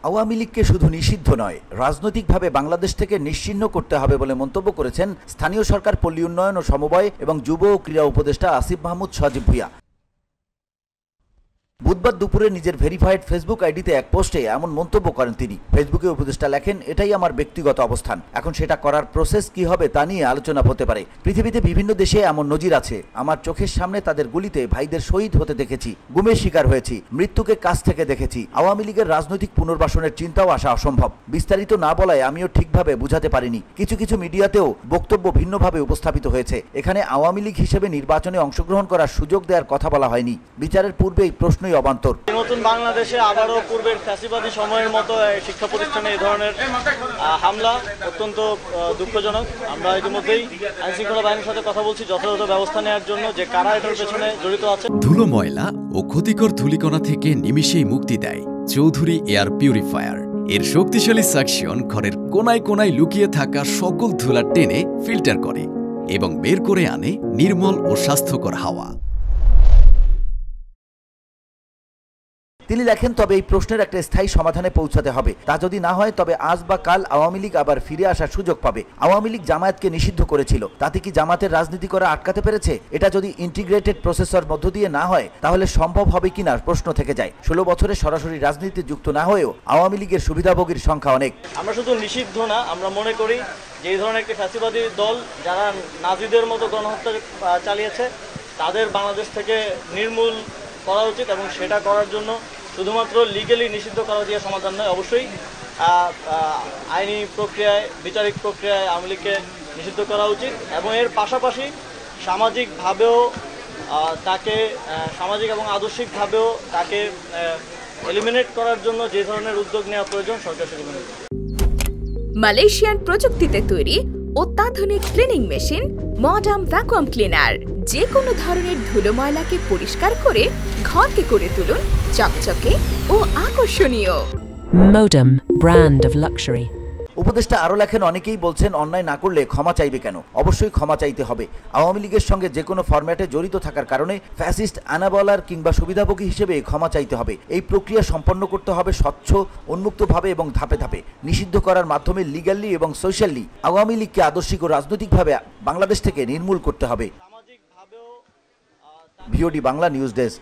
আওয়ামী লীগকে শুধু নিষিদ্ধ নয়, রাজনৈতিকভাবে বাংলাদেশ থেকে নিশ্চিহ্ন করতে হবে বলে মন্তব্য করেছেন স্থানীয় সরকার, পল্লী উন্নয়ন ও সমবায় এবং যুব ও ক্রীড়া উপদেষ্টা আসিফ মাহমুদ সজীব ভুঁইয়া। বুধবার দুপুরে নিজের ভেরিফাইড ফেসবুক আইডিতে এক পোস্টে এমন মন্তব্য করেন তিনি। ফেসবুকে উপদেষ্টা লেখেন, এটাই আমার ব্যক্তিগত অবস্থান, এখন সেটা করার প্রসেস কি হবে তা নিয়ে আলোচনা হতে পারে। পৃথিবীতে বিভিন্ন দেশে এমন নজির আছে, আমার চোখের সামনে তাদের গুলিতে ভাইদের শহীদ হতে দেখেছি, গুমের শিকার হয়েছি, মৃত্যুকে কাছ থেকে দেখেছি। আওয়ামী লীগের রাজনৈতিক পুনর্বাসনের চিন্তাও আসা অসম্ভব। বিস্তারিত না বলায় আমিও ঠিকভাবে বুঝাতে পারিনি। কিছু কিছু মিডিয়াতেও বক্তব্য ভিন্নভাবে উপস্থাপিত হয়েছে। এখানে আওয়ামী লীগ হিসেবে নির্বাচনে অংশগ্রহণ করার সুযোগ দেওয়ার কথা বলা হয়নি। বিচারের পূর্বে এই প্রশ্নই অবান্তর। নতুন বাংলাদেশে আবারও পূর্বের ফ্যাসিবাদী সময়ের মতো শিক্ষা প্রতিষ্ঠানে এই ধরনের হামলা অত্যন্ত দুঃখজনক। আমরা ইতিমধ্যেই আইনশৃঙ্খলা বাহিনীর সাথে কথা বলছি যথাযথ ব্যবস্থা নেওয়ার জন্য, যে কারা এটার পেছনে জড়িত আছে। ধুলো, ময়লা ও ক্ষতিকর ধূলিকণা থেকে নিমিষেই মুক্তি দেয় চৌধুরী এয়ার পিউরিফায়ার। এর শক্তিশালী সাকশন ঘরের কোনায় কোনায় লুকিয়ে থাকা সকল ধুলা টেনে ফিল্টার করে এবং বের করে আনে নির্মল ও স্বাস্থ্যকর হাওয়া। তিনি লেখেন, তবে এই প্রশ্নের একটা স্থায়ী সমাধানে পৌঁছাতে হবে। তা যদি না হয় তবে আজ বা কাল আওয়ামী লীগ আবার ফিরে আসার সুযোগ পাবে। আওয়ামী লীগ জামায়াতকে নিষিদ্ধ করেছিল, তাতে কি জামাতের রাজনীতি করা আটকাতে পেরেছে? এটা যদি ইন্টিগ্রেটেড প্রসেসর মধ্য দিয়ে না হয় তাহলে সম্ভব হবে কিনা প্রশ্ন থেকে যায়। 16 বছরে সরাসরি রাজনীতি যুক্ত না হয়েও আওয়ামী লীগের সুবিধাভোগীর সংখ্যা অনেক। আমরা শুধু নিষিদ্ধ না, আমরা মনে করি যে এই ধরনের একটি ফ্যাসিবাদী দল যারা নাজিদের মতো গণহত্যা চালিয়েছে তাদের বাংলাদেশ থেকে নির্মূল করা উচিত, এবং সেটা করার জন্য শুধুমাত্র লিগ্যালি নিষিদ্ধ করা দিয়ে সমাধান নয়, অবশ্যই আইনি প্রক্রিয়ায়, বিচারিক প্রক্রিয়ায় আওয়ামী লীগকে নিষিদ্ধ করা উচিত। এবং এর পাশাপাশি সামাজিকভাবেও তাকে, সামাজিক এবং আদর্শিকভাবেও তাকে এলিমিনেট করার জন্য যে ধরনের উদ্যোগ নেওয়া প্রয়োজন সরকার সেগুলো নেবে। মালয়েশিয়ান প্রযুক্তিতে তৈরি অত্যাধুনিক cleaning machine modern vacuum cleaner যে কোনো ধরনের ধুলো ময়লাকে পরিষ্কার করে ঘরকে করে তুলুন চকচকে ও আকর্ষণীয়। Modem, brand of luxury. উপদেষ্টা আরও লেখেন, অনেকেই বলছেন অন্যায় না করলে ক্ষমা চাইবে কেন? অবশ্যই ক্ষমা চাইতে হবে। আওয়ামী লীগের সঙ্গে যে কোনো ফরম্যাটে জড়িত থাকার কারণে ফ্যাসিস্ট আনাবলার কিংবা সুবিধাভোগী হিসেবে ক্ষমা চাইতে হবে। এই প্রক্রিয়া সম্পন্ন করতে হবে স্বচ্ছ, উন্মুক্তভাবে এবং ধাপে ধাপে। নিষিদ্ধ করার মাধ্যমে লিগ্যালি এবং সোশ্যালি আওয়ামী লীগকে আদর্শিক ও রাজনৈতিকভাবে বাংলাদেশ থেকে নির্মূল করতে হবে। VOD Bangla news desk.